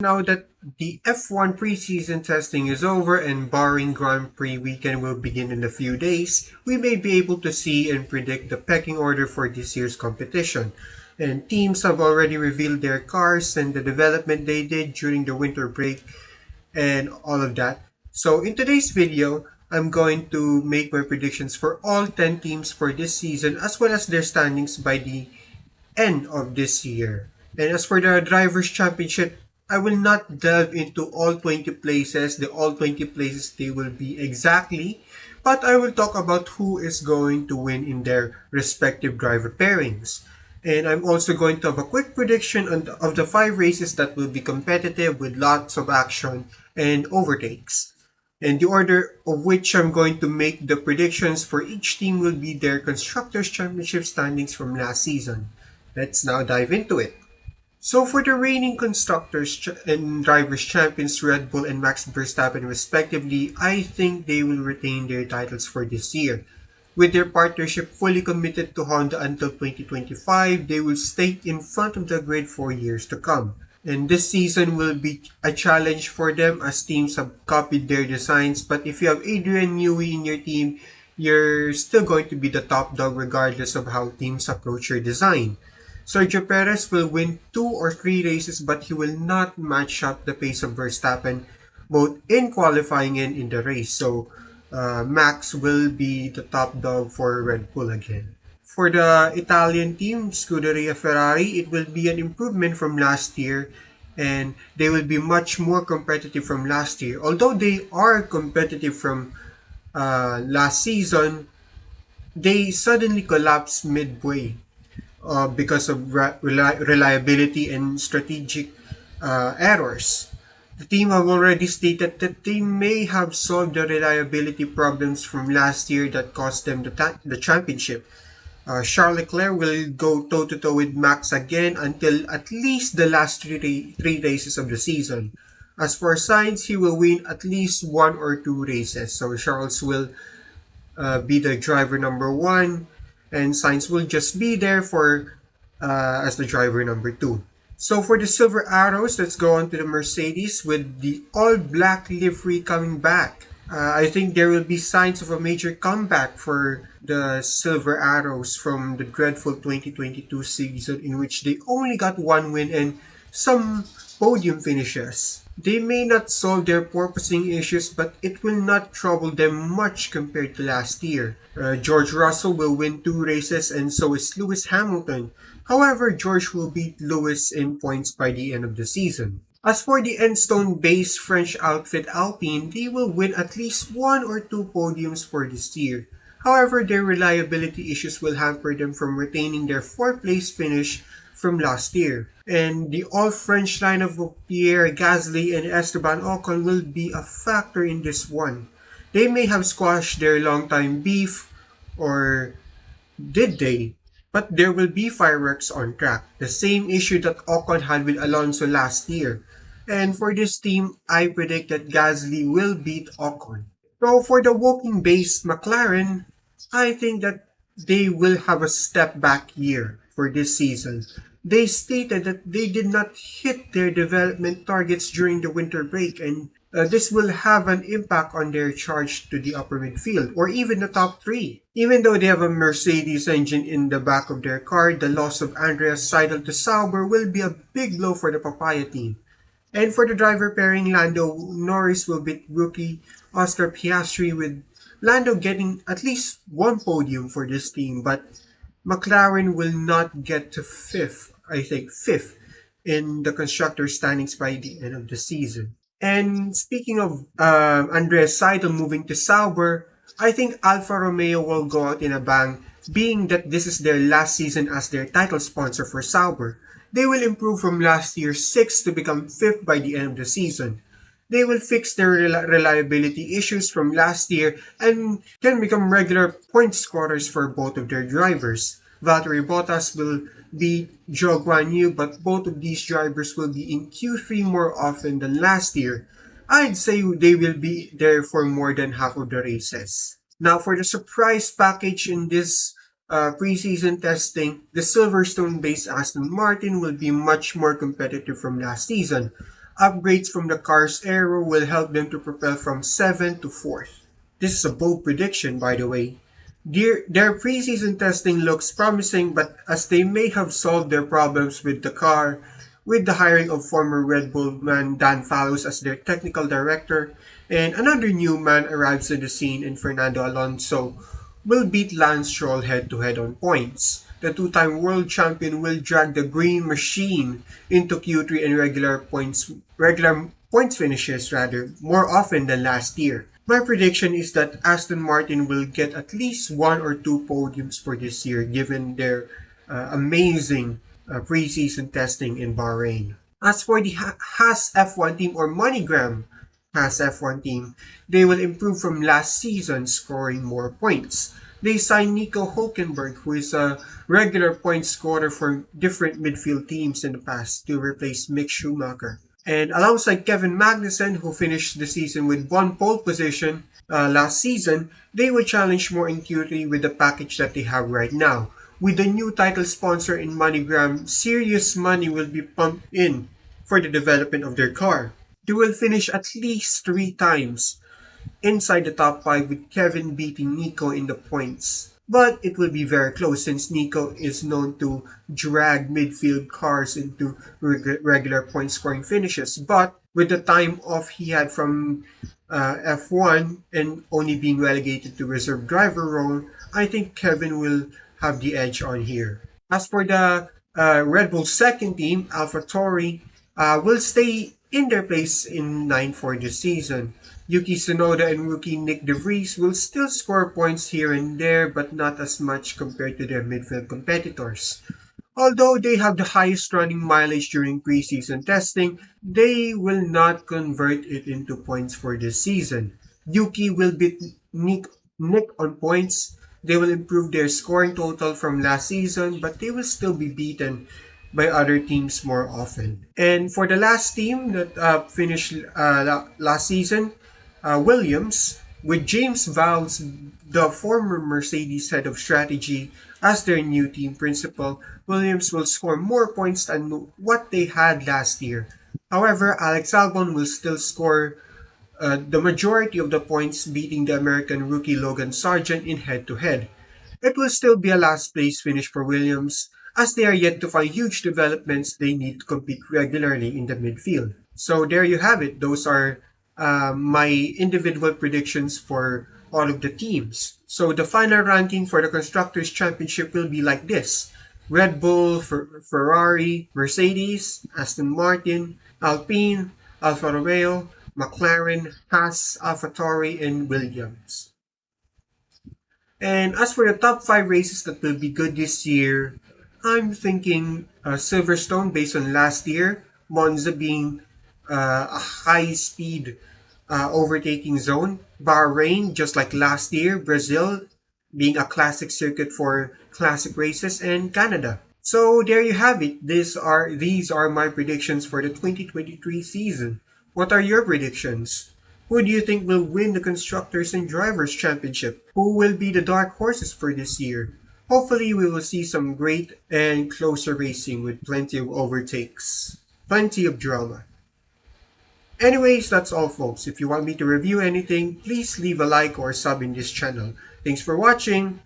Now that the F1 preseason testing is over and Bahrain Grand Prix weekend will begin in a few days, we may be able to see and predict the pecking order for this year's competition. And teams have already revealed their cars and the development they did during the winter break and all of that. So in today's video, I'm going to make my predictions for all 10 teams for this season as well as their standings by the end of this year. And as for the Drivers' Championship, I will not delve into all 20 places, the all 20 places they will be exactly, but I will talk about who is going to win in their respective driver pairings. And I'm also going to have a quick prediction of the 5 races that will be competitive with lots of action and overtakes. And the order of which I'm going to make the predictions for each team will be their Constructors' Championship standings from last season. Let's now dive into it. So for the reigning constructors and drivers champions Red Bull and Max Verstappen respectively, I think they will retain their titles for this year. With their partnership fully committed to Honda until 2025, they will stay in front of the grid for years to come. And this season will be a challenge for them as teams have copied their designs, but if you have Adrian Newey in your team, you're still going to be the top dog regardless of how teams approach your design. Sergio Perez will win 2 or 3 races, but he will not match up the pace of Verstappen both in qualifying and in the race. So Max will be the top dog for Red Bull again. For the Italian team, Scuderia Ferrari, it will be an improvement from last year and they will be much more competitive from last year. Although they are competitive from last season, they suddenly collapsed midway because of reliability and strategic errors. The team have already stated that they may have solved the reliability problems from last year that cost them the championship. Charles Leclerc will go toe-to-toe with Max again until at least the last three races of the season. As for Sainz, he will win at least 1 or 2 races. So Charles will be the driver number 1 and Sainz will just be there for as the driver number 2. So for the Silver Arrows, let's go on to the Mercedes with the all-black livery coming back. I think there will be signs of a major comeback for the Silver Arrows from the dreadful 2022 season in which they only got 1 win and some podium finishes. They may not solve their porpoising issues, but it will not trouble them much compared to last year. George Russell will win 2 races and so is Lewis Hamilton. However, George will beat Lewis in points by the end of the season. As for the Enstone-based French outfit Alpine, they will win at least 1 or 2 podiums for this year. However, their reliability issues will hamper them from retaining their 4th-place finish from last year. And the all-French lineup of Pierre Gasly and Esteban Ocon will be a factor in this one. They may have squashed their long-time beef, or did they? But there will be fireworks on track, the same issue that Ocon had with Alonso last year. And for this team, I predict that Gasly will beat Ocon. So for the Woking-based McLaren, I think that they will have a step back year for this season. They stated that they did not hit their development targets during the winter break and this will have an impact on their charge to the upper midfield or even the top 3. Even though they have a Mercedes engine in the back of their car, the loss of Andreas Seidel to Sauber will be a big blow for the Papaya team. And for the driver pairing, Lando Norris will beat rookie Oscar Piastri, with Lando getting at least 1 podium for this team, but McLaren will not get to 5th, I think 5th, in the constructor standings by the end of the season. And speaking of Andreas Seidel moving to Sauber, I think Alfa Romeo will go out in a bang, being that this is their last season as their title sponsor for Sauber. They will improve from last year's 6th to become 5th by the end of the season. They will fix their reliability issues from last year and can become regular point scorers for both of their drivers. Valtteri Bottas will beat Zhou Guanyu, but both of these drivers will be in Q3 more often than last year. I'd say they will be there for more than half of the races. Now for the surprise package in this preseason testing, the Silverstone-based Aston Martin will be much more competitive from last season. Upgrades from the car's aero will help them to propel from 7th to 4th. This is a bold prediction, by the way. Their preseason testing looks promising, but as they may have solved their problems with the car, with the hiring of former Red Bull man Dan Fallows as their technical director, and another new man arrives on the scene in Fernando Alonso, will beat Lance Stroll head-to-head on points. The two-time world champion will drag the Green Machine into Q3 and regular points finishes more often than last year. My prediction is that Aston Martin will get at least one or two podiums for this year, given their amazing preseason testing in Bahrain. As for the Haas F1 team or MoneyGram Haas F1 team, they will improve from last season, scoring more points. They signed Nico Hulkenberg, who is a regular point scorer for different midfield teams in the past, to replace Mick Schumacher. And alongside Kevin Magnussen, who finished the season with one pole position last season, they will challenge more in Q3 with the package that they have right now. With the new title sponsor in MoneyGram, serious money will be pumped in for the development of their car. They will finish at least 3 times inside the top 5 with Kevin beating Nico in the points. But it will be very close since Nico is known to drag midfield cars into regular point scoring finishes. But with the time off he had from F1 and only being relegated to reserve driver role, I think Kevin will have the edge on here. As for the Red Bull second team, AlphaTauri will stay in their place in 9 for this season. Yuki Tsunoda and rookie Nick De Vries will still score points here and there, but not as much compared to their midfield competitors. Although they have the highest running mileage during preseason testing, they will not convert it into points for this season. Yuki will beat Nick on points. They will improve their scoring total from last season, but they will still be beaten by other teams more often. And for the last team that finished last season, Williams, with James Vowles, the former Mercedes head of strategy, as their new team principal, Williams will score more points than what they had last year. However, Alex Albon will still score the majority of the points, beating the American rookie Logan Sargent in head-to-head. It will still be a last place finish for Williams, as they are yet to find huge developments they need to compete regularly in the midfield. So there you have it. Those are my individual predictions for all of the teams. So the final ranking for the Constructors' Championship will be like this: Red Bull, Ferrari, Mercedes, Aston Martin, Alpine, Alfa Romeo, McLaren, Haas, AlphaTauri, and Williams. And as for the top 5 races that will be good this year, I'm thinking Silverstone based on last year, Monza being a high-speed overtaking zone, Bahrain just like last year, Brazil being a classic circuit for classic races, and Canada. So there you have it. These are my predictions for the 2023 season. What are your predictions? Who do you think will win the Constructors and Drivers Championship? Who will be the dark horses for this year? Hopefully we will see some great and closer racing with plenty of overtakes. Plenty of drama. Anyways, that's all folks. If you want me to review anything, please leave a like or sub in this channel. Thanks for watching.